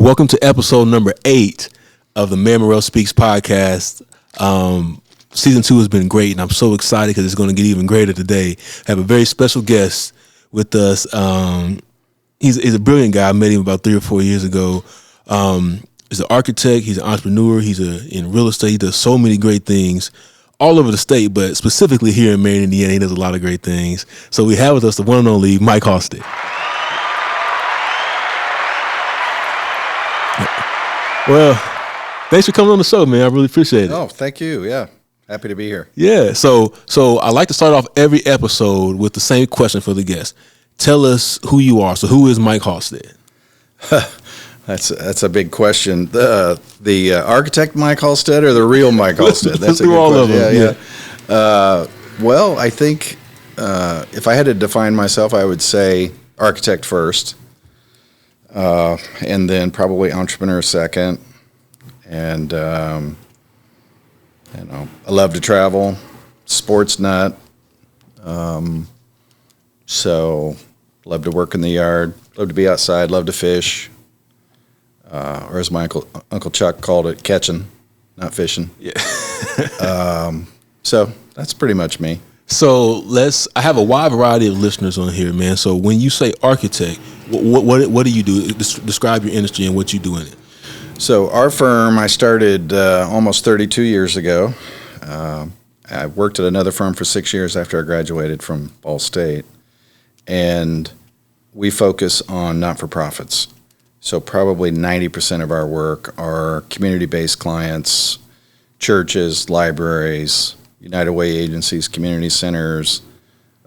Welcome to episode number 8 of the Morrell Speaks podcast. Season 2 has been great, and I'm so excited because it's going to get even greater today. I have a very special guest with us. He's a brilliant guy. I met him about 3 or 4 years ago. He's an architect. He's an entrepreneur. He's in real estate. He does so many great things all over the state, but specifically here in Marion, Indiana, he does a lot of great things. So we have with us the one and only Mike Halstead. Well, thanks for coming on the show, man. I really appreciate it. Oh, thank you. Yeah. Happy to be here. Yeah. So I like to start off every episode with the same question for the guest. Tell us who you are. So who is Mike Halstead? That's a big question. The architect Mike Halstead or the real Mike Halstead? That's a good all question. Of them. Yeah. Well, I think if I had to define myself, I would say architect first. And then probably entrepreneur second. And, I love to travel, sports nut. So love to work in the yard, love to be outside, love to fish. Or as my Uncle Chuck called it, catching, not fishing. Yeah. So that's pretty much me. So I have a wide variety of listeners on here, man. So when you say architect, what do you do? Describe your industry and what you do in it. So our firm, I started almost 32 years ago. I worked at another firm for 6 years after I graduated from Ball State. And we focus on not-for-profits. So probably 90% of our work are community-based clients, churches, libraries, United Way agencies, community centers,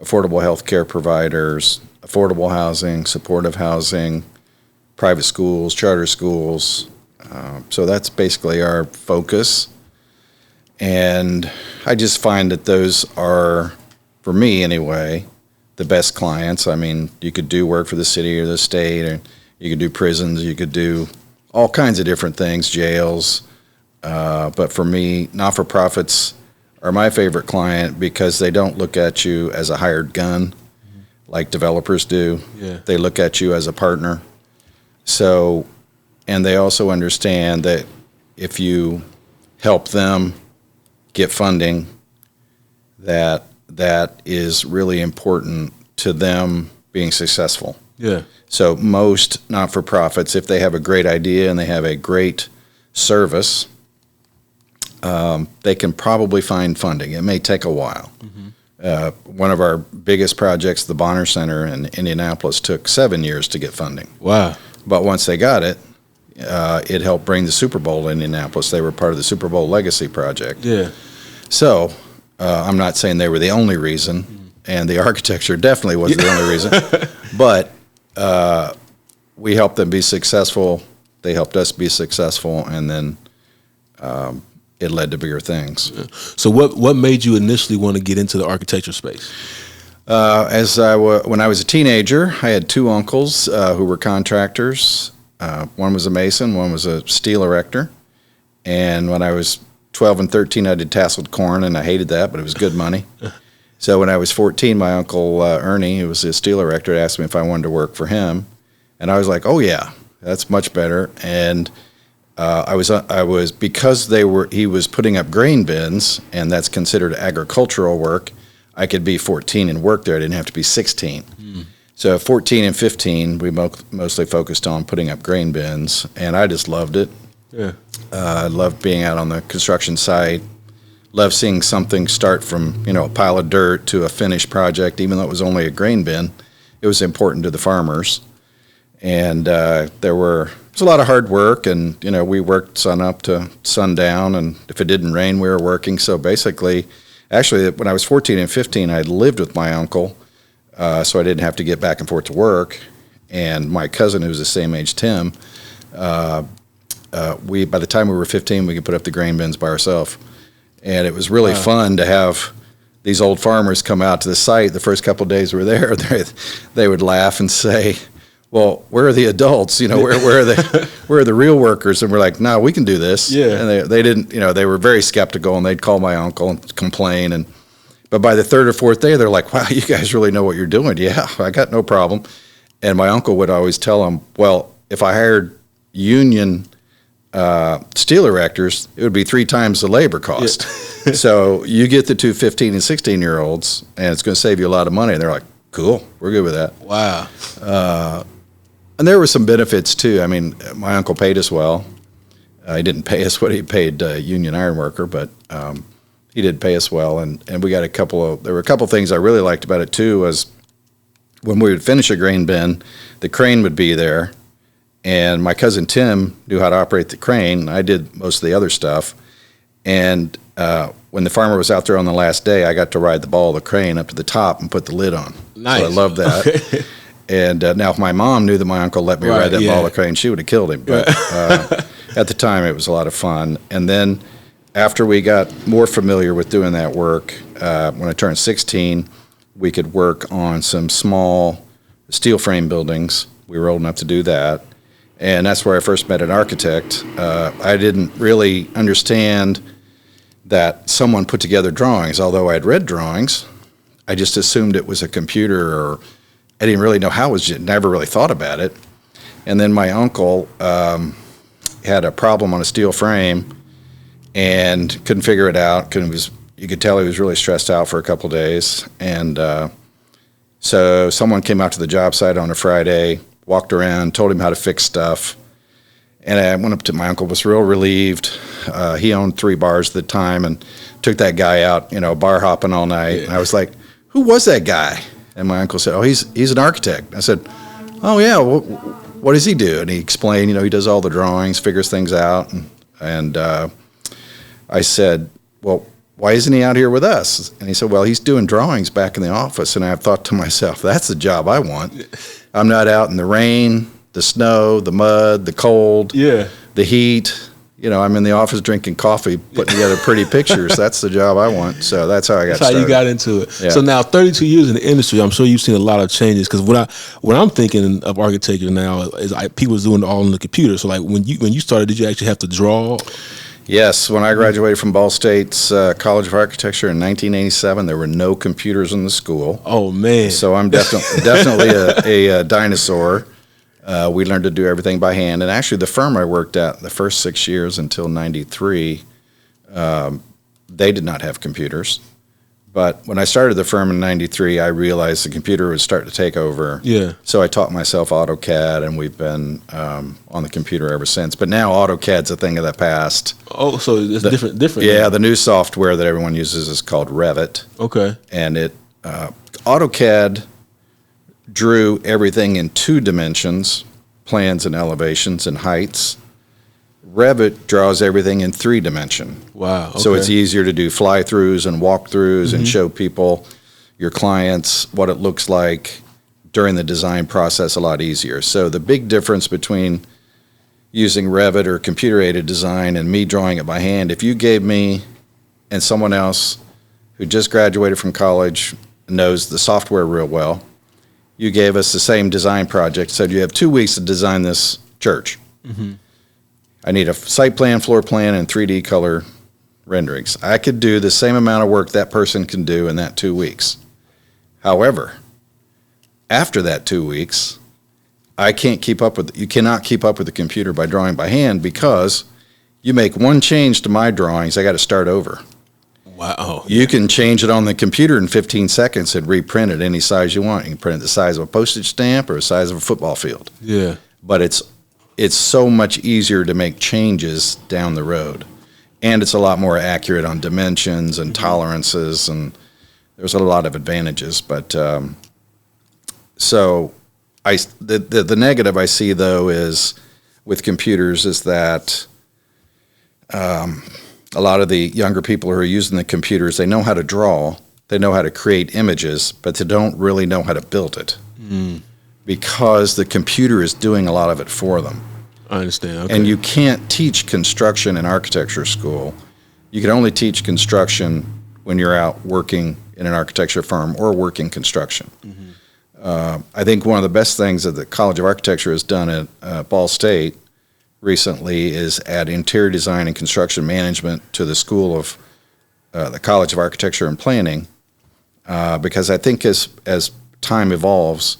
affordable health care providers, affordable housing, supportive housing, private schools, charter schools. So that's basically our focus. And I just find that those are, for me anyway, the best clients. I mean, you could do work for the city or the state, or you could do prisons, you could do all kinds of different things, jails. But for me, not-for-profits are my favorite client because they don't look at you as a hired gun like developers do. Yeah. They look at you as a partner. So, and they also understand that if you help them get funding, that is really important to them being successful. Yeah. So most not-for-profits, if they have a great idea and they have a great service, they can probably find funding. It may take a while. Mm-hmm. One of our biggest projects, the Bonner Center in Indianapolis, took 7 years to get funding. Wow. But once they got it, it helped bring the Super Bowl to Indianapolis. They were part of the Super Bowl Legacy Project. Yeah. So I'm not saying they were the only reason, and the architecture definitely wasn't the only reason, but we helped them be successful. They helped us be successful, and then it led to bigger things. Yeah. So what made you initially want to get into the architecture space? When I was a teenager, I had 2 uncles who were contractors. One was a mason, one was a steel erector. And when I was 12 and 13, I did tasseled corn, and I hated that, but it was good money. So when I was 14, my uncle Ernie, who was a steel erector, asked me if I wanted to work for him. And I was like, oh, yeah, that's much better. And I was because he was putting up grain bins, and that's considered agricultural work. I could be 14 and work there. I didn't have to be 16. So 14 and 15, we mostly focused on putting up grain bins, and I just loved it. Yeah. I loved being out on the construction site. Loved seeing something start from a pile of dirt to a finished project, even though it was only a grain bin. It was important to the farmers, and there was a lot of hard work, and we worked sun up to sundown, and if it didn't rain, we were working. So basically, actually, when I was 14 and 15, I lived with my uncle, so I didn't have to get back and forth to work. And my cousin, who was the same age, Tim, by the time we were 15, we could put up the grain bins by ourselves. And it was really fun to have these old farmers come out to the site. The first couple of days we were there, they would laugh and say, well, where are the adults? Where are the real workers? And we're like, no, we can do this. Yeah. And they didn't, they were very skeptical, and they'd call my uncle and complain. But by the third or fourth day, they're like, wow, you guys really know what you're doing. Yeah, I got no problem. And my uncle would always tell them, well, if I hired union steel erectors, it would be 3 times the labor cost. Yeah. So you get the two 15 and 16-year-olds, and it's going to save you a lot of money. And they're like, cool, we're good with that. Wow. And there were some benefits, too. I mean, my uncle paid us well. He didn't pay us what he paid a union iron worker, but he did pay us well. And we got there were a couple things I really liked about it, too, was when we would finish a grain bin, the crane would be there. And my cousin Tim knew how to operate the crane. I did most of the other stuff. And when the farmer was out there on the last day, I got to ride the ball of the crane up to the top and put the lid on. Nice. So I loved that. Okay. And now if my mom knew that my uncle let me ride that ball of the crane, she would have killed him. But at the time, it was a lot of fun. And then after we got more familiar with doing that work, when I turned 16, we could work on some small steel frame buildings. We were old enough to do that. And that's where I first met an architect. I didn't really understand that someone put together drawings. Although I had read drawings, I just assumed it was a computer, or I didn't really know how it was, never really thought about it. And then my uncle had a problem on a steel frame and couldn't figure it out. You could tell he was really stressed out for a couple days. And so someone came out to the job site on a Friday, walked around, told him how to fix stuff. And I went up to my uncle, was real relieved. He owned 3 bars at the time, and took that guy out, bar hopping all night. Yeah. And I was like, who was that guy? And my uncle said, oh, he's an architect. I said, oh, yeah, what does he do? And he explained, he does all the drawings, figures things out. And I said, well, why isn't he out here with us? And he said, well, he's doing drawings back in the office. And I thought to myself, that's the job I want. I'm not out in the rain, the snow, the mud, the cold, the heat. I'm in the office drinking coffee, putting together pretty pictures. That's the job I want. So that's how I got started. That's how you got into it. Yeah. So now, 32 years in the industry, I'm sure you've seen a lot of changes. Because what I'm thinking of architecture now is people doing it all on the computer. So like when you started, did you actually have to draw? Yes. When I graduated from Ball State's College of Architecture in 1987, there were no computers in the school. Oh, man. So I'm definitely a dinosaur. We learned to do everything by hand. And actually, the firm I worked at the first 6 years until 93, they did not have computers. But when I started the firm in 93, I realized the computer would start to take over. Yeah. So I taught myself AutoCAD, and we've been on the computer ever since. But now AutoCAD's a thing of the past. Oh, so it's different. Yeah, now. The new software that everyone uses is called Revit. Okay. And AutoCAD drew everything in 2 dimensions, plans and elevations and heights. Revit draws everything in 3 dimension. Wow. Okay. So it's easier to do fly-throughs and walkthroughs and show people, your clients, what it looks like during the design process a lot easier. So the big difference between using Revit or computer-aided design and me drawing it by hand, if you gave me and someone else who just graduated from college knows the software real well, you gave us the same design project, said you have 2 weeks to design this church. Mm-hmm. I need a site plan, floor plan, and 3D color renderings. I could do the same amount of work that person can do in that 2 weeks. However, after that 2 weeks, you cannot keep up with the computer by drawing by hand, because you make one change to my drawings, I got to start over. Wow. You can change it on the computer in 15 seconds and reprint it any size you want. You can print it the size of a postage stamp or the size of a football field. Yeah. But it's so much easier to make changes down the road. And it's a lot more accurate on dimensions and tolerances, and there's a lot of advantages. But so the negative I see, though, is with computers is that a lot of the younger people who are using the computers, they know how to draw, they know how to create images, but they don't really know how to build it. Because the computer is doing a lot of it for them. I understand. Okay. And you can't teach construction in architecture school. You can only teach construction when you're out working in an architecture firm or working construction. Mm-hmm. I think one of the best things that the College of Architecture has done at Ball State recently is add interior design and construction management to the school of the College of Architecture and Planning, because I think as time evolves,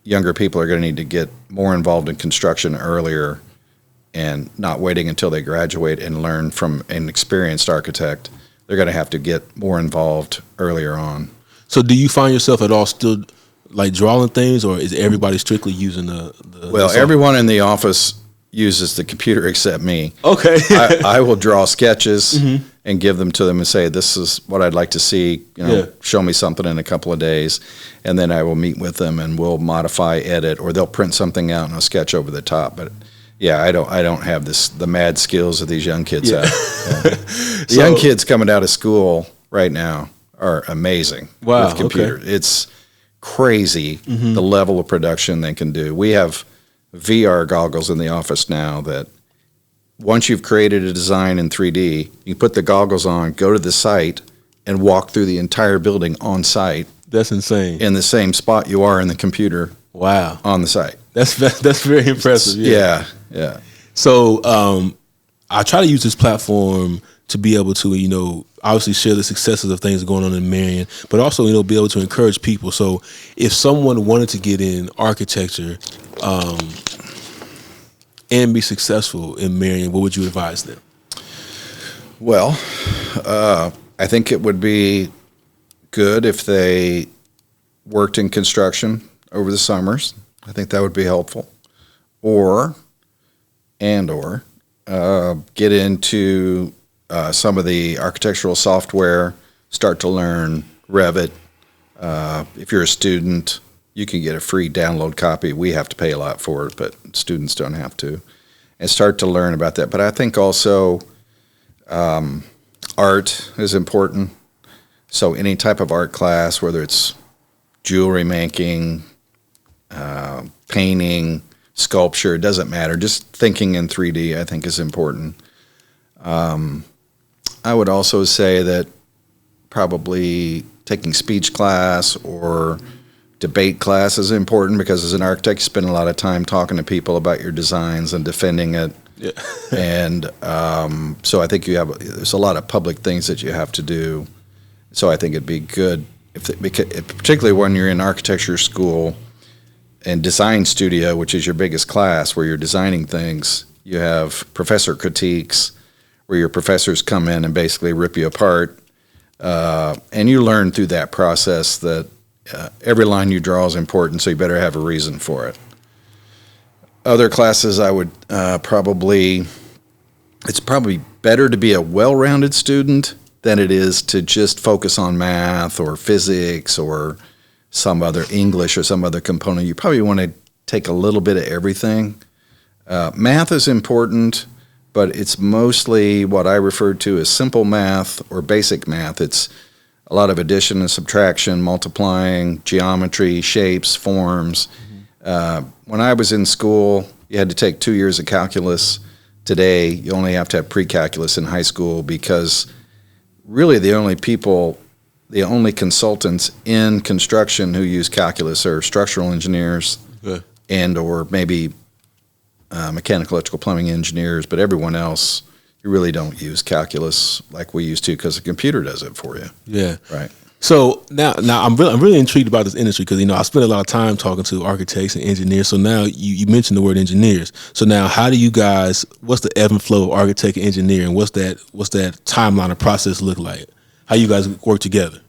younger people are going to need to get more involved in construction earlier and not waiting until they graduate and learn from an experienced architect. They're going to have to get more involved earlier on. So do you find yourself at all still like drawing things, or is everybody strictly using the Well, everyone in the office uses the computer except me. Okay. I will draw sketches and give them to them and say, this is what I'd like to see, show me something in a couple of days. And then I will meet with them and we'll modify, edit, or they'll print something out and I'll sketch over the top. But yeah, I don't have the mad skills that these young kids have. Yeah. The young kids coming out of school right now are amazing with computer. Okay. It's crazy the level of production they can do. We have VR goggles in the office now that once you've created a design in 3D, you put the goggles on, go to the site, and walk through the entire building on site. That's insane. In the same spot you are in the computer. Wow. On the site. That's very impressive. Yeah. So I try to use this platform to be able to, obviously share the successes of things going on in Marion, but also, be able to encourage people. So if someone wanted to get in architecture and be successful in Marion, what would you advise them? Well, I think it would be good if they worked in construction over the summers. I think that would be helpful. Or get into some of the architectural software, start to learn Revit. If you're a student, you can get a free download copy. We have to pay a lot for it, but students don't have to. And start to learn about that. But I think also art is important. So any type of art class, whether it's jewelry making, painting, sculpture, it doesn't matter. Just thinking in 3D, I think, is important. I would also say that probably taking speech class or debate class is important, because as an architect, you spend a lot of time talking to people about your designs and defending it. Yeah. And so I think there's a lot of public things that you have to do. So I think it'd be good, particularly when you're in architecture school and design studio, which is your biggest class, where you're designing things, you have professor critiques, where your professors come in and basically rip you apart. And you learn through that process that every line you draw is important, so you better have a reason for it. Other classes, I would it's probably better to be a well-rounded student than it is to just focus on math or physics or some other English or some other component. You probably want to take a little bit of everything. Math is important, but it's mostly what I refer to as simple math or basic math. It's a lot of addition and subtraction, multiplying, geometry, shapes, forms. When I was in school, you had to take 2 years of calculus. Today, you only have to have pre-calculus in high school, because really the only consultants in construction who use calculus are structural engineers and or maybe mechanical, electrical, plumbing engineers, but everyone else, you really don't use calculus like we used to, because the computer does it for you. Yeah. Right. So now I'm really intrigued about this industry, because I spend a lot of time talking to architects and engineers. So now you mentioned the word engineers. So now, how do you guys? What's the ebb and flow of architect and engineer, and what's that timeline or process look like? How you guys work together?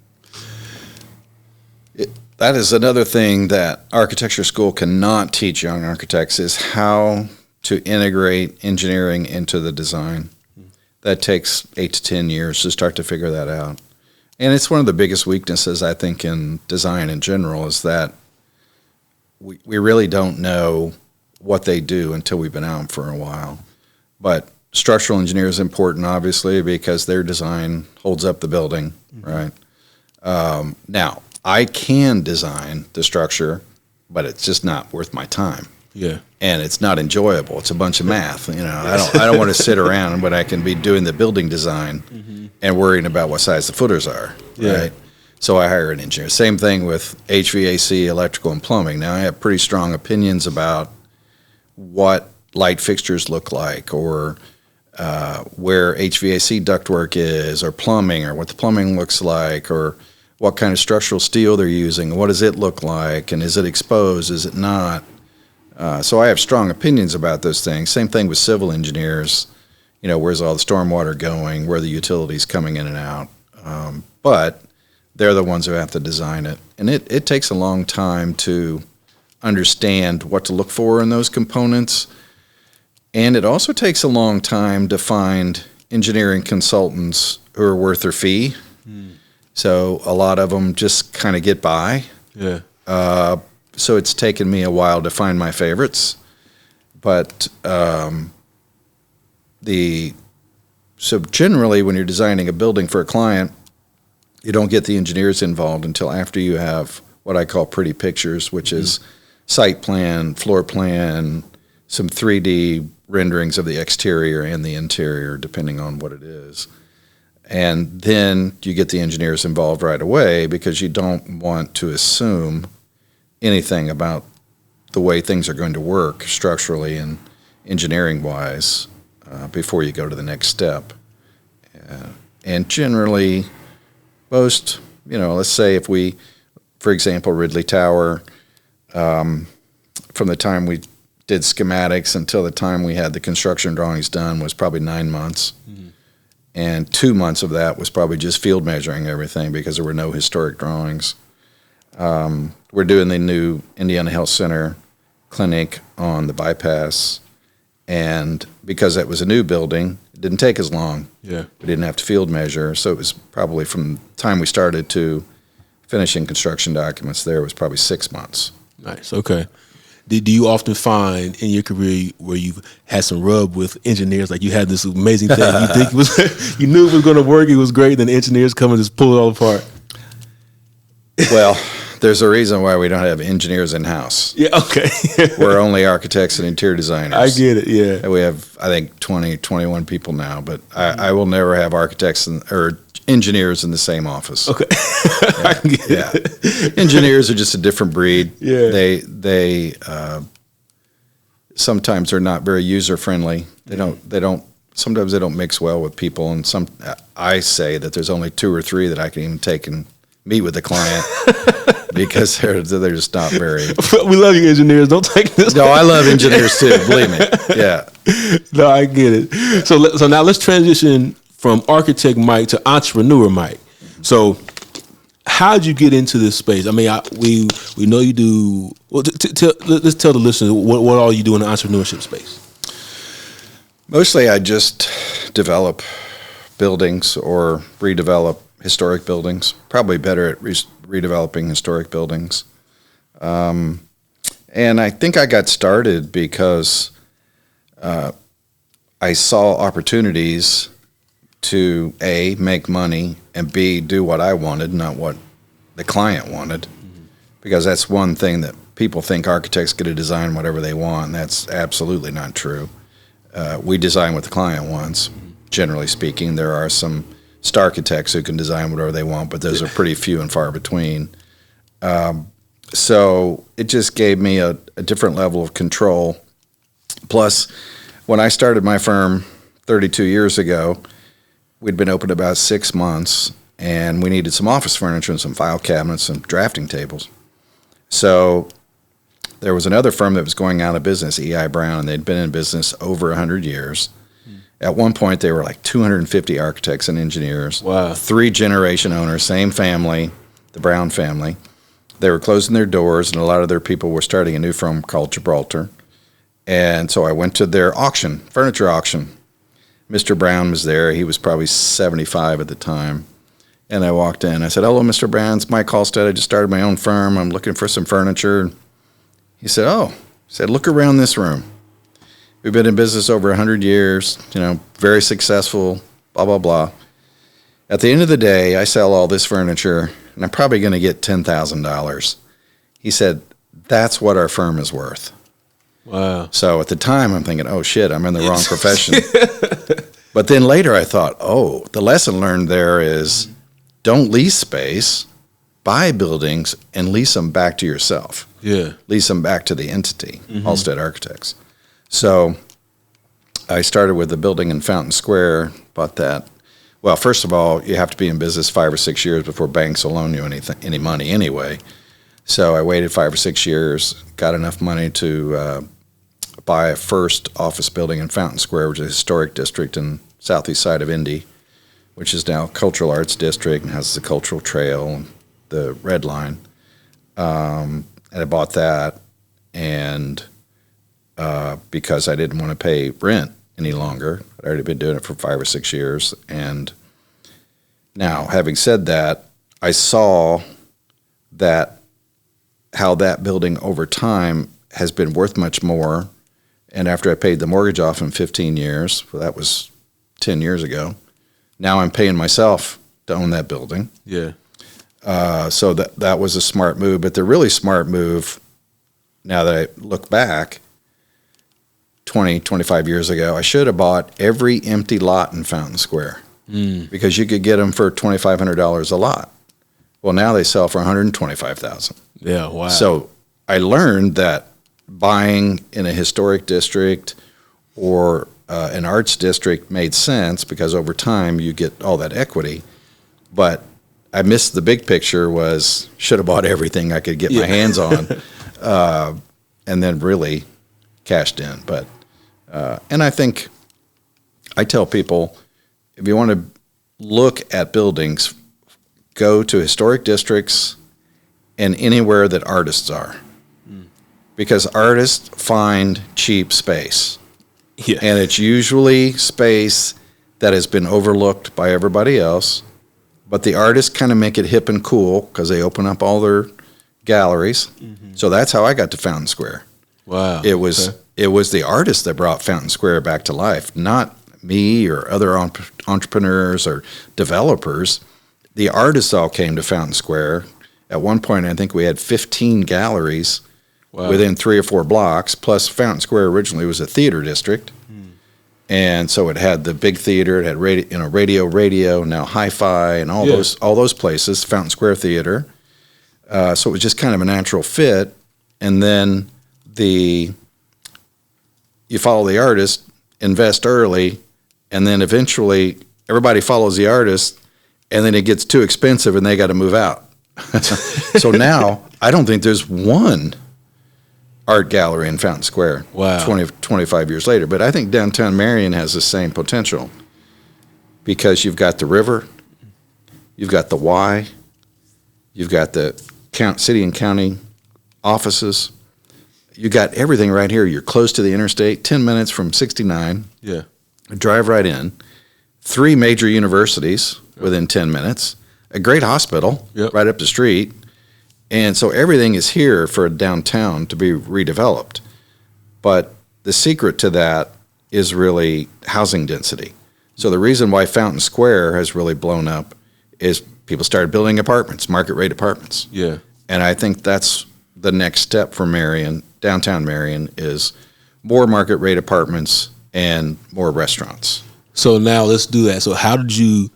That is another thing that architecture school cannot teach young architects, is how to integrate engineering into the design. That takes 8 to 10 years to start to figure that out. And it's one of the biggest weaknesses, I think, in design in general, is that we really don't know what they do until we've been out for a while. But structural engineer is important, obviously, because their design holds up the building, right? Now, I can design the structure, but it's just not worth my time. Yeah. And it's not enjoyable. It's a bunch of math. I don't want to sit around when I can be doing the building design and worrying about what size the footers are. Yeah. Right. So I hire an engineer. Same thing with HVAC, electrical, and plumbing. Now I have pretty strong opinions about what light fixtures look like, or where HVAC ductwork is, or plumbing, or what the plumbing looks like, or what kind of structural steel they're using, what does it look like, and is it exposed, is it not? So I have strong opinions about those things. Same thing with civil engineers. Where's all the stormwater going? Where are the utilities coming in and out? But they're the ones who have to design it. And it takes a long time to understand what to look for in those components. And it also takes a long time to find engineering consultants who are worth their fee. So a lot of them just kind of get by. Yeah. So it's taken me a while to find my favorites. But so generally when you're designing a building for a client, you don't get the engineers involved until after you have what I call pretty pictures, which is site plan, floor plan, some 3D renderings of the exterior and the interior, depending on what it is. And then you get the engineers involved right away because you don't want to assume anything about the way things are going to work structurally and engineering-wise before you go to the next step. And generally, most, let's say if we, for example, Ridley Tower, from the time we did schematics until the time we had the construction drawings done was probably 9 months. And 2 months of that was probably just field measuring everything because there were no historic drawings. We're doing the new Indiana Health Center clinic on the bypass. And because that was a new building, it didn't take as long. Yeah. We didn't have to field measure. So it was probably from the time we started to finishing construction documents there was probably 6 months. Nice. Okay. Do you often find in your career where you've had some rub with engineers, like you had this amazing thing, you think you knew it was going to work, it was great, then the engineers come and just pull it all apart? Well, there's a reason why we don't have engineers in-house. Yeah, okay. We're only architects and interior designers. I get it, yeah. And we have, I think, 21 people now, but I will never have architects or engineers in the same office. Okay. I can get it. Engineers are just a different breed. Yeah. They sometimes they're not very user-friendly. Sometimes they don't mix well with people, and I say that there's only 2 or 3 that I can even take and meet with the client because they're just not very. We love you, engineers. Don't take this. No, I love engineers too. Believe me. Yeah. No, I get it. So now let's transition from architect Mike to entrepreneur Mike. So, how'd you get into this space? I mean, we know you do. Well, let's tell the listeners what all you do in the entrepreneurship space. Mostly, I just develop buildings or redevelop historic buildings. Probably better at redeveloping historic buildings. And I think I got started because I saw opportunities to A, make money, and B, do what I wanted, not what the client wanted. Because that's one thing that people think architects get to design whatever they want, and that's absolutely not true. We design what the client wants. Generally speaking, there are some star architects who can design whatever they want, but those are pretty few and far between. So it just gave me a different level of control. Plus, when I started my firm 32 years ago, we'd been open about 6 months, and we needed some office furniture and some file cabinets and drafting tables. So there was another firm that was going out of business, E.I. Brown, and they'd been in business over 100 years. At one point, they were like 250 architects and engineers. Wow. 3-generation owners, same family, the Brown family. They were closing their doors, and a lot of their people were starting a new firm called Gibraltar. And so I went to their auction, furniture auction. Mr. Brown was there. He was probably 75 at the time. And I walked in. I said, "Hello, Mr. Brown. It's Mike Halstead. I just started my own firm. I'm looking for some furniture." He said, "Oh." He said, "Look around this room. We've been in business over 100 years, very successful, blah, blah, blah. At the end of the day, I sell all this furniture, and I'm probably going to get $10,000. He said, "That's what our firm is worth." Wow. So at the time, I'm thinking, oh, shit, I'm in the wrong profession. But then later I thought, oh, the lesson learned there is don't lease space, buy buildings, and lease them back to yourself. Yeah. Lease them back to the entity, Halstead Architects. So I started with a building in Fountain Square, bought that. Well, first of all, you have to be in business 5 or 6 years before banks will loan you any money anyway. So I waited 5 or 6 years, got enough money to buy a first office building in Fountain Square, which is a historic district in southeast side of Indy, which is now a cultural arts district and has the cultural trail and the red line. And I bought that, and because I didn't want to pay rent any longer. I'd already been doing it for 5 or 6 years. And now, having said that, I saw that how that building over time has been worth much more. And after I paid the mortgage off in 15 years, well, that was 10 years ago, now I'm paying myself to own that building. Yeah. So that was a smart move. But the really smart move, now that I look back, 20, 25 years ago, I should have bought every empty lot in Fountain Square because you could get them for $2,500 a lot. Well, now they sell for $125,000. Yeah, wow. So I learned that buying in a historic district or an arts district made sense because over time you get all that equity. But I missed the big picture was should have bought everything I could get my hands on and then really cashed in. But and I think I tell people if you want to look at buildings, go to historic districts and anywhere that artists are. Because artists find cheap space. Yeah. And it's usually space that has been overlooked by everybody else. But the artists kind of make it hip and cool because they open up all their galleries. Mm-hmm. So that's how I got to Fountain Square. Wow. It was the artists that brought Fountain Square back to life, not me or other entrepreneurs or developers. The artists all came to Fountain Square. At one point, I think we had 15 galleries within 3 or 4 blocks, plus Fountain Square originally was a theater district. And so it had the big theater, it had radio, now hi-fi, and all those places, Fountain Square Theater. So it was just kind of a natural fit. And then you follow the artist, invest early, and then eventually everybody follows the artist, and then it gets too expensive and they got to move out. So now I don't think there's one art gallery in Fountain Square 25 years later. But I think downtown Marion has the same potential because you've got the river, you've got the Y, you've got the city and county offices. You got everything right here. You're close to the interstate, 10 minutes from 69. Yeah. Drive right in. 3 major universities within 10 minutes. A great hospital right up the street. And so everything is here for a downtown to be redeveloped. But the secret to that is really housing density. So the reason why Fountain Square has really blown up is people started building apartments, market rate apartments. Yeah. And I think that's the next step for Marion, downtown Marion, is more market rate apartments and more restaurants. So now let's do that. So how'd you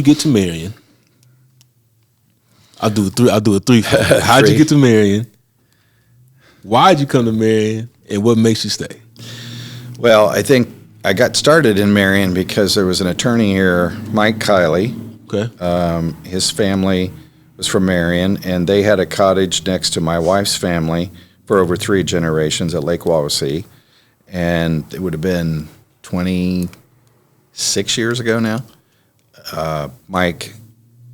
get to Marion? I'll do a three. How'd you get to Marion? Why'd you come to Marion? And what makes you stay? Well, I think I got started in Marion because there was an attorney here, Mike Kiley. Okay. His family was from Marion, and they had a cottage next to my wife's family for over 3 generations at Lake Wawasee. And it would have been 26 years ago now. Mike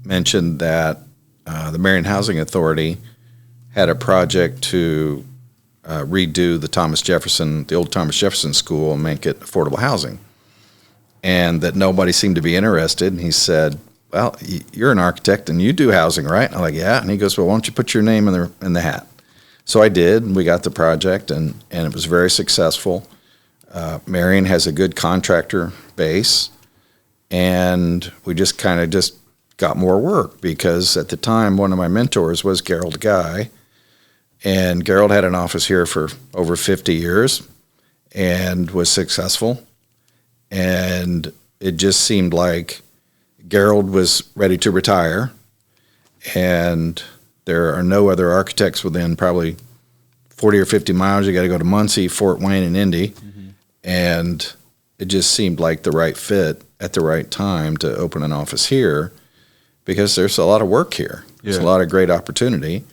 mentioned that the Marion Housing Authority had a project to redo the old Thomas Jefferson School and make it affordable housing, and that nobody seemed to be interested. And he said, well, you're an architect and you do housing, right? And I'm like, yeah. And he goes, well, why don't you put your name in the hat? So I did, and we got the project, and it was very successful. Marion has a good contractor base, and we just kind of got more work because at the time one of my mentors was Gerald Guy, and Gerald had an office here for over 50 years and was successful, and it just seemed like Gerald was ready to retire, and there are no other architects within probably 40 or 50 miles. You got to go to Muncie, Fort Wayne, and Indy, and it just seemed like the right fit at the right time to open an office here, because there's a lot of work here. There's a lot of great opportunity.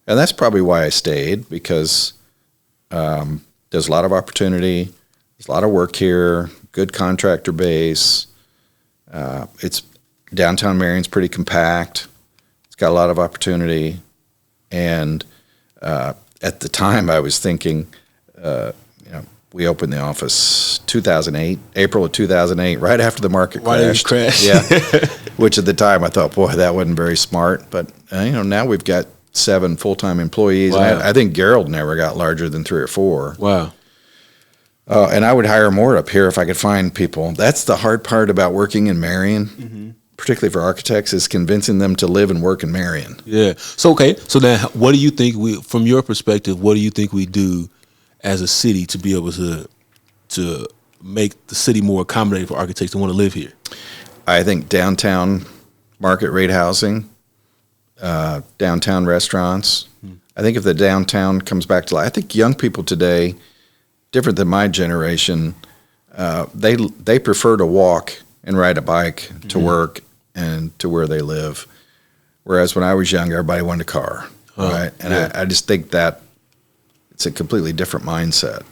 And that's probably why I stayed, because There's a lot of opportunity. There's a lot of work here. Good contractor base. It's downtown Marion's pretty compact. It's got a lot of opportunity. And at the time, I was thinking, we opened the office 2008, April of 2008, right after the market crashed. Yeah, which at the time I thought, boy, that wasn't very smart. But now we've got 7 full-time employees. Wow. And I think Gerald never got larger than 3 or 4. Wow. And I would hire more up here if I could find people. That's the hard part about working in Marion, particularly for architects, is convincing them to live and work in Marion. Yeah. So, okay. So then what do you think from your perspective, what do you think we do as a city to be able to make the city more accommodating for architects that want to live here? I think downtown market rate housing, downtown restaurants. I think if the downtown comes back to life, I think young people today, different than my generation, they prefer to walk and ride a bike to work and to where they live. Whereas when I was young, everybody wanted a car, right? And I just think that it's a completely different mindset.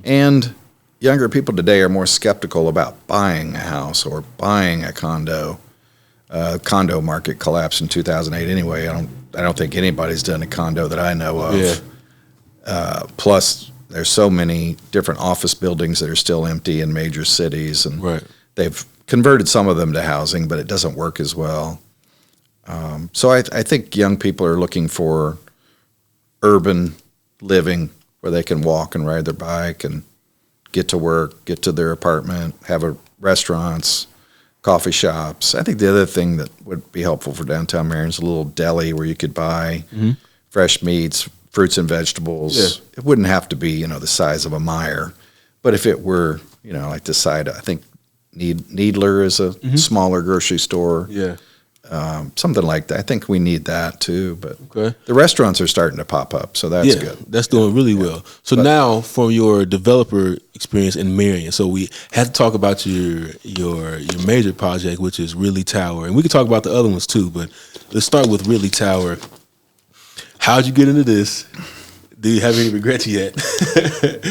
And younger people today are more skeptical about buying a house or buying a condo. Condo market collapsed in 2008 anyway. I don't think anybody's done a condo that I know of. Yeah. Plus, there's so many different office buildings that are still empty in major cities, and they've converted some of them to housing, but it doesn't work as well. So I think young people are looking for urban living where they can walk and ride their bike and get to work, get to their apartment, have restaurants, coffee shops. I think the other thing that would be helpful for downtown Marion is a little deli where you could buy fresh meats, fruits and vegetables. Yeah. It wouldn't have to be, the size of a Meijer, but if it were, like the side, I think Needler is a smaller grocery store. Yeah. Something like that. I think we need that too, but the restaurants are starting to pop up, so that's good. That's doing really well. So now from your developer experience in Marion, so we had to talk about your major project, which is Ridley Tower, and we can talk about the other ones too, but let's start with Ridley Tower. How'd you get into this? Do you have any regrets yet?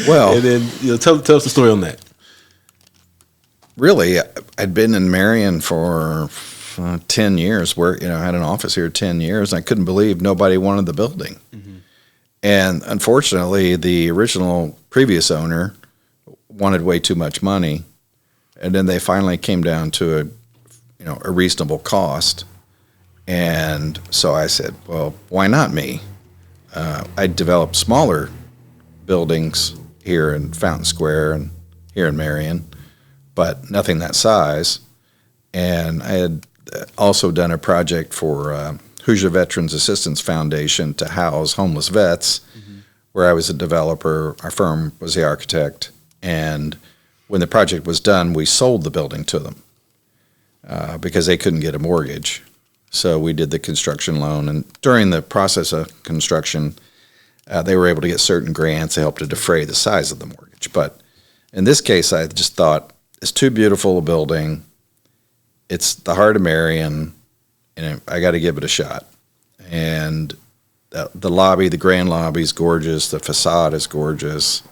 Well, and then tell us the story on that. Really, I'd been in Marion for 10 years, where I had an office here 10 years, and I couldn't believe nobody wanted the building. And unfortunately, the original previous owner wanted way too much money, and then they finally came down to a reasonable cost. And so I said, well, why not me? I developed smaller buildings here in Fountain Square and here in Marion, but nothing that size. And I had also done a project for Hoosier Veterans Assistance Foundation to house homeless vets, where I was a developer. Our firm was the architect. And when the project was done, we sold the building to them because they couldn't get a mortgage. So we did the construction loan. And during the process of construction, they were able to get certain grants to help to defray the size of the mortgage. But in this case, I just thought, it's too beautiful a building. It's the heart of Marion, and I got to give it a shot. And the lobby, the grand lobby is gorgeous. The facade is gorgeous.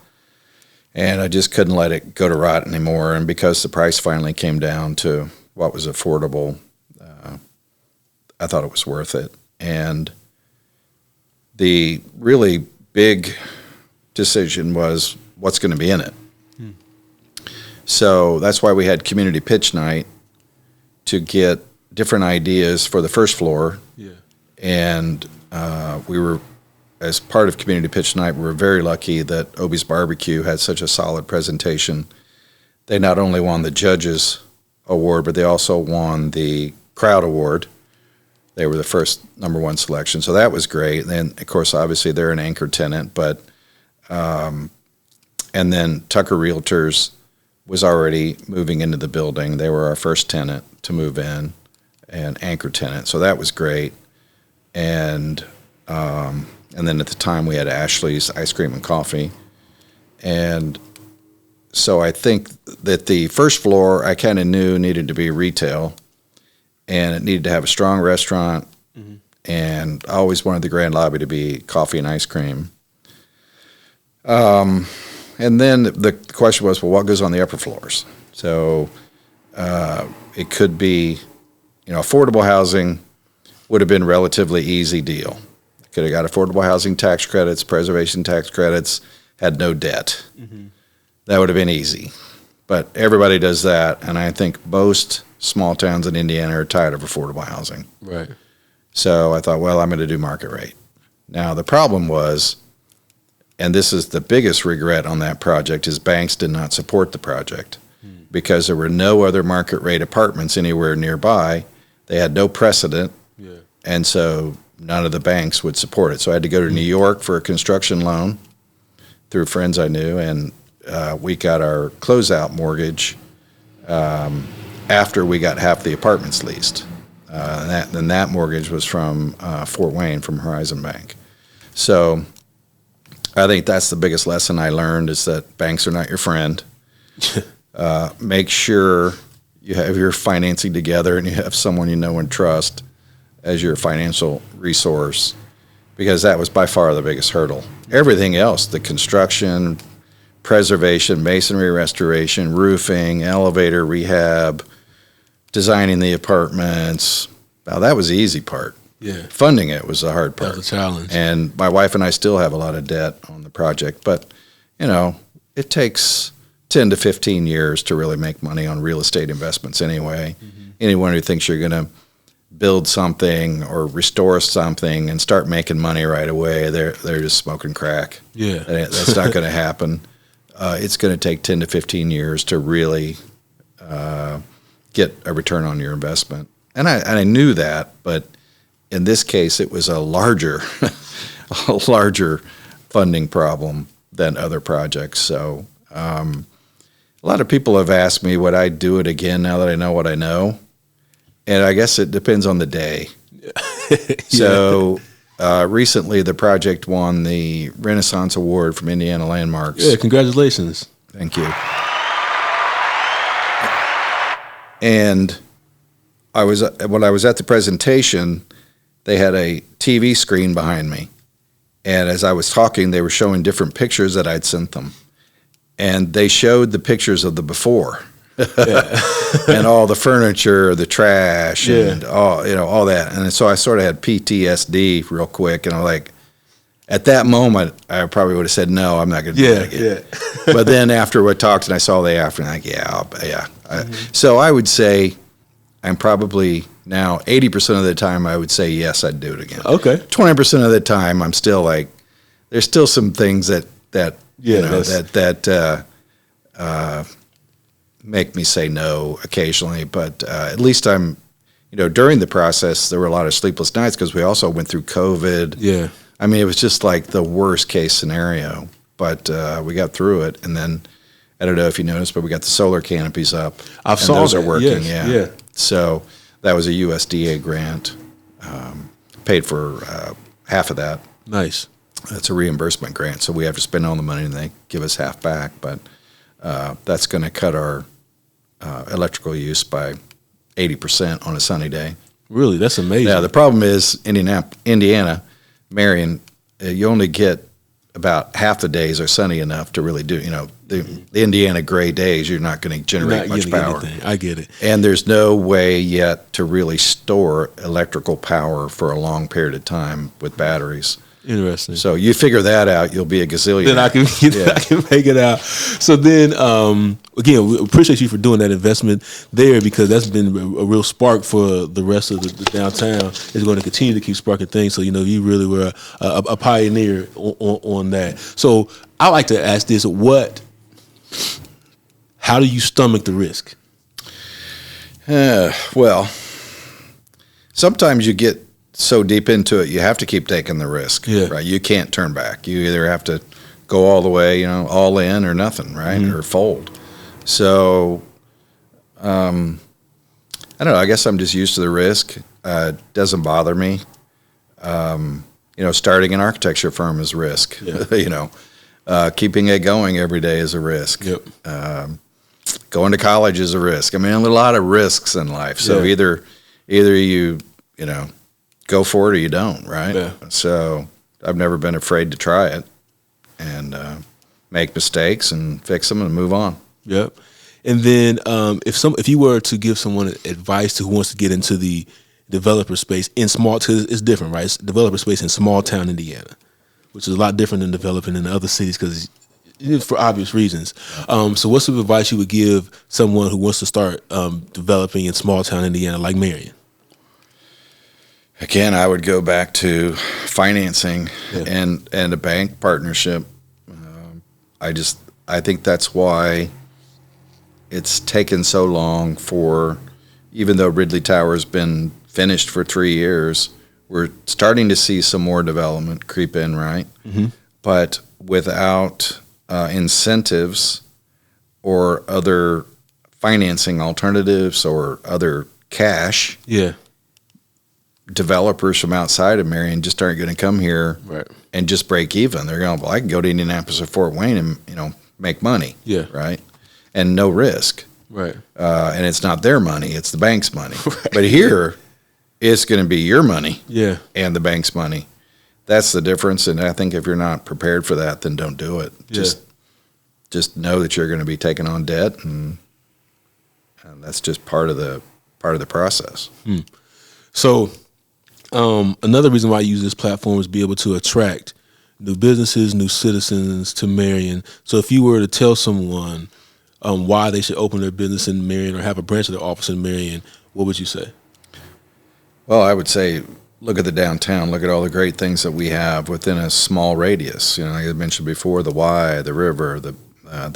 And I just couldn't let it go to rot anymore. And because the price finally came down to what was affordable, I thought it was worth it. And the really big decision was what's going to be in it. So that's why we had community pitch night, to get different ideas for the first floor. Yeah. And we were, as part of community pitch night, we were very lucky that Obie's Barbecue had such a solid presentation. They not only won the judges award, but they also won the crowd award. They were the first #1 selection, so that was great. And then, of course, obviously they're an anchor tenant, but and then Tucker Realtors was already moving into the building. They were our first tenant to move in, and anchor tenant, so that was great. And then at the time we had Ashley's Ice Cream and Coffee, and so I think that the first floor I kind of knew needed to be retail, and it needed to have a strong restaurant, and I always wanted the grand lobby to be coffee and ice cream. And then the question was, well, what goes on the upper floors? So it could be, affordable housing would have been a relatively easy deal. Could have got affordable housing tax credits, preservation tax credits, had no debt. Mm-hmm. That would have been easy. But everybody does that, and I think most small towns in Indiana are tired of affordable housing. Right. So I thought, well, I'm going to do market rate. Now, the problem was, and this is the biggest regret on that project, is banks did not support the project because there were no other market rate apartments anywhere nearby. They had no precedent, and so none of the banks would support it. So I had to go to New York for a construction loan through friends I knew, and we got our closeout mortgage after we got half the apartments leased. And that mortgage was from Fort Wayne, from Horizon Bank. So I think that's the biggest lesson I learned, is that banks are not your friend. Make sure you have your financing together and you have someone you know and trust as your financial resource, because that was by far the biggest hurdle. Everything else, the construction, preservation, masonry restoration, roofing, elevator rehab, designing the apartments, well, that was the easy part. Yeah. Funding it was the hard part. That was a challenge. And my wife and I still have a lot of debt on the project, but, it takes 10 to 15 years to really make money on real estate investments anyway. Mm-hmm. Anyone who thinks you're going to build something or restore something and start making money right away, they're just smoking crack. Yeah. That's not going to happen. It's going to take 10 to 15 years to really get a return on your investment. And I knew that, but in this case, it was a larger funding problem than other projects. So a lot of people have asked me, would I do it again now that I know what I know? And I guess it depends on the day. So recently the project won the Renaissance Award from Indiana Landmarks. Yeah, congratulations. Thank you. And when I was at the presentation, they had a TV screen behind me. And as I was talking, they were showing different pictures that I'd sent them. And they showed the pictures of the before. And all the furniture, the trash, and all that. And so I sort of had PTSD real quick. And I'm like, at that moment, I probably would have said, no, I'm not going to do that again. Yeah. But then after we talked and I saw the after, I'm like, So I would say I'm probably now 80% of the time I would say, yes, I'd do it again. Okay. 20% of the time I'm still like, there's still some things that make me say no occasionally, but at least I'm, during the process, there were a lot of sleepless nights because we also went through COVID. Yeah. I mean, it was just like the worst case scenario, but we got through it. And then, I don't know if you noticed, but we got the solar canopies up. I saw those that. Are working, yes. Yeah. So that was a USDA grant, paid for half of that. Nice. It's a reimbursement grant, so we have to spend all the money and they give us half back, but that's going to cut our electrical use by 80% on a sunny day. Really? That's amazing. Yeah, the problem is Indiana, Marion, you only get about half the days are sunny enough to really do, the Indiana gray days, you're not going to generate much power. Anything. I get it. And there's no way yet to really store electrical power for a long period of time with batteries. Interesting. So you figure that out, you'll be a gazillionaire. Then I can make it out. So then, again, we appreciate you for doing that investment there, because that's been a real spark for the rest of the downtown. It's going to continue to keep sparking things. So, you really were a pioneer on that. So I like to ask this, how do you stomach the risk? Well, sometimes you get so deep into it, you have to keep taking the risk, right? You can't turn back. You either have to go all the way, all in or nothing, right? Mm-hmm. Or fold. So, I don't know. I guess I'm just used to the risk. Doesn't bother me. Starting an architecture firm is risk. Yeah. Keeping it going every day is a risk. Yep. Going to college is a risk. I mean, a lot of risks in life. So either you go for it or you don't, right? Yeah. So I've never been afraid to try it and make mistakes and fix them and move on. Yep. And then if you were to give someone advice who wants to get into the developer space in small, because it's different, right? It's developer space in small town Indiana, which is a lot different than developing in other cities because for obvious reasons. So what's the advice you would give someone who wants to start developing in small town Indiana like Marion? Again, I would go back to financing and a bank partnership. I think that's why it's taken so long for, even though Ridley Tower has been finished for 3 years, we're starting to see some more development creep in, right? Mm-hmm. But without incentives or other financing alternatives or other cash, developers from outside of Marion just aren't going to come here and just break even. They're going, well, I can go to Indianapolis or Fort Wayne and make money, right? And no risk, right? And it's not their money; it's the bank's money. Right. But here, it's going to be your money, and the bank's money. That's the difference. And I think if you're not prepared for that, then don't do it. Just know that you're going to be taking on debt, and that's just part of the process. So. Another reason why I use this platform is to be able to attract new businesses, new citizens to Marion. So if you were to tell someone why they should open their business in Marion or have a branch of their office in Marion, what would you say? Well, I would say look at the downtown. Look at all the great things that we have within a small radius. Like I mentioned before, the Y, the river, the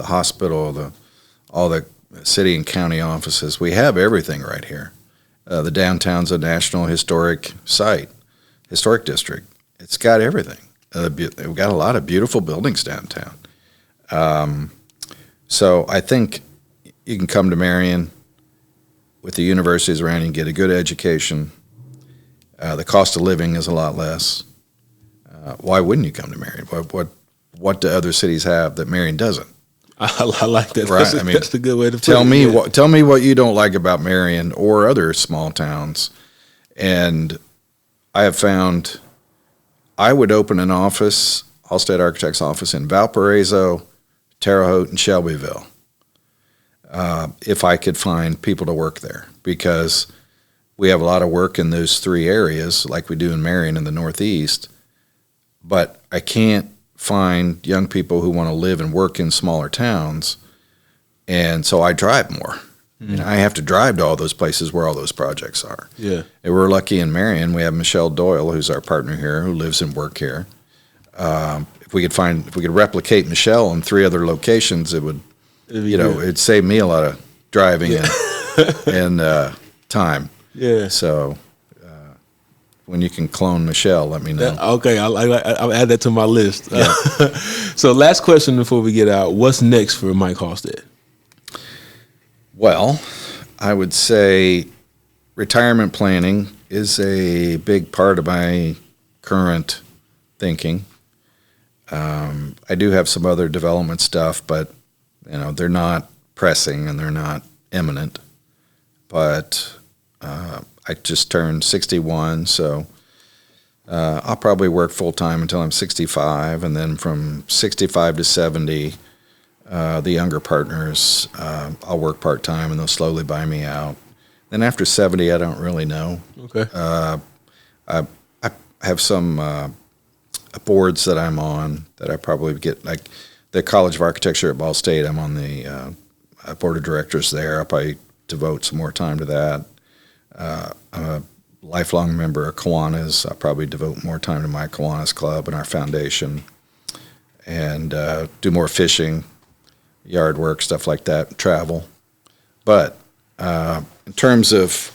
hospital, all the city and county offices. We have everything right here. The downtown's a national historic site, historic district. It's got everything. We've got a lot of beautiful buildings downtown. So I think you can come to Marion with the universities around you and get a good education. The cost of living is a lot less. Why wouldn't you come to Marion? What do other cities have that Marion doesn't? I like that. Right. That's a good way to put it. Tell me what you don't like about Marion or other small towns. And I have found I would open an office, Halstead Architects office in Valparaiso, Terre Haute, and Shelbyville, if I could find people to work there, because we have a lot of work in those 3 areas like we do in Marion in the Northeast, but I can't find young people who want to live and work in smaller towns, and so I drive more. I have to drive to all those places where all those projects are. And we're lucky in Marion. We have Michelle Doyle, who's our partner here, who lives and work here. If we could replicate Michelle in 3 other locations, it'd save me a lot of driving and time. So when you can clone Michelle, let me know. Okay, I'll add that to my list. So last question before we get out. What's next for Mike Halstead? Well, I would say retirement planning is a big part of my current thinking. I do have some other development stuff, but they're not pressing and they're not imminent. But I just turned 61, so I'll probably work full-time until I'm 65, and then from 65 to 70, the younger partners, I'll work part-time, and they'll slowly buy me out. Then after 70, I don't really know. Okay. I have some boards that I'm on that I probably get, like the College of Architecture at Ball State. I'm on the board of directors there. I'll probably devote some more time to that. I'm a lifelong member of Kiwanis. I'll probably devote more time to my Kiwanis Club and our foundation, and do more fishing, yard work, stuff like that, travel. But in terms of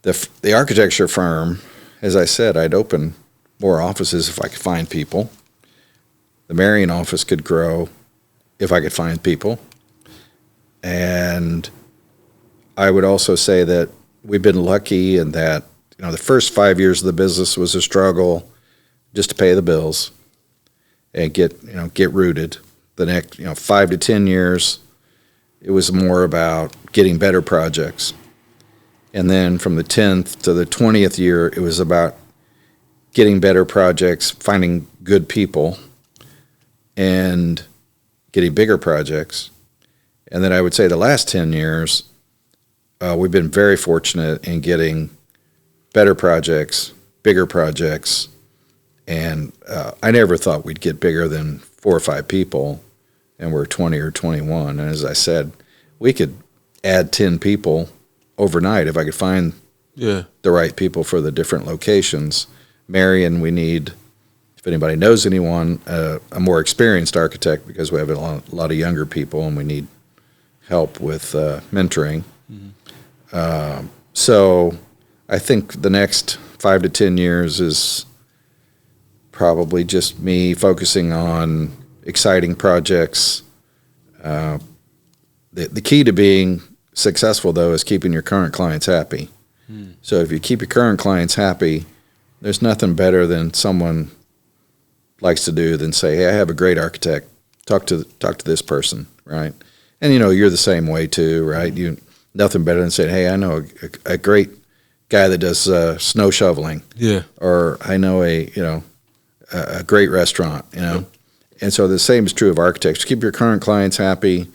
the architecture firm, as I said, I'd open more offices if I could find people. The Marion office could grow if I could find people. And I would also say that we've been lucky in that, the first 5 years of the business was a struggle just to pay the bills and get rooted. The next, 5 to 10 years, it was more about getting better projects. And then from the 10th to the 20th year, it was about getting better projects, finding good people. and getting bigger projects. And then I would say the last 10 years, we've been very fortunate in getting better projects, bigger projects. And I never thought we'd get bigger than 4 or 5 people, and we're 20 or 21. And as I said, we could add 10 people overnight if I could find the right people for the different locations. Marion, we need, if anybody knows anyone, a more experienced architect, because we have a lot of younger people and we need help with mentoring. Mm-hmm. So I think the next 5 to 10 years is probably just me focusing on exciting projects. The key to being successful, though, is keeping your current clients happy. So if you keep your current clients happy, there's nothing better than someone likes to do than say, hey, I have a great architect. Talk to this person, right? And, you're the same way, too, right? Nothing better than saying, hey, I know a great guy that does snow shoveling. Yeah. Or I know a great restaurant, Yeah. And so the same is true of architects. Keep your current clients happy,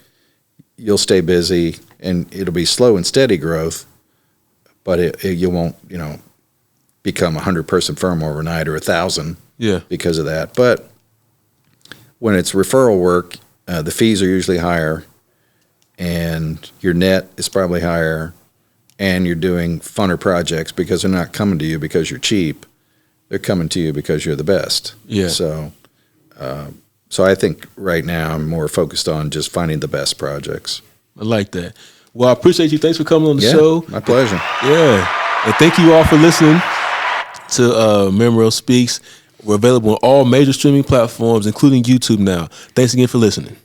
you'll stay busy, and it'll be slow and steady growth, but you won't, become a 100-person firm overnight or 1,000 because of that. But when it's referral work, the fees are usually higher, and your net is probably higher, and you're doing funner projects because they're not coming to you because you're cheap. They're coming to you because you're the best. Yeah. So I think right now I'm more focused on just finding the best projects. I like that. Well, I appreciate you. Thanks for coming on the show. My pleasure. Yeah. And thank you all for listening to Morrell Speaks. We're available on all major streaming platforms, including YouTube now. Thanks again for listening.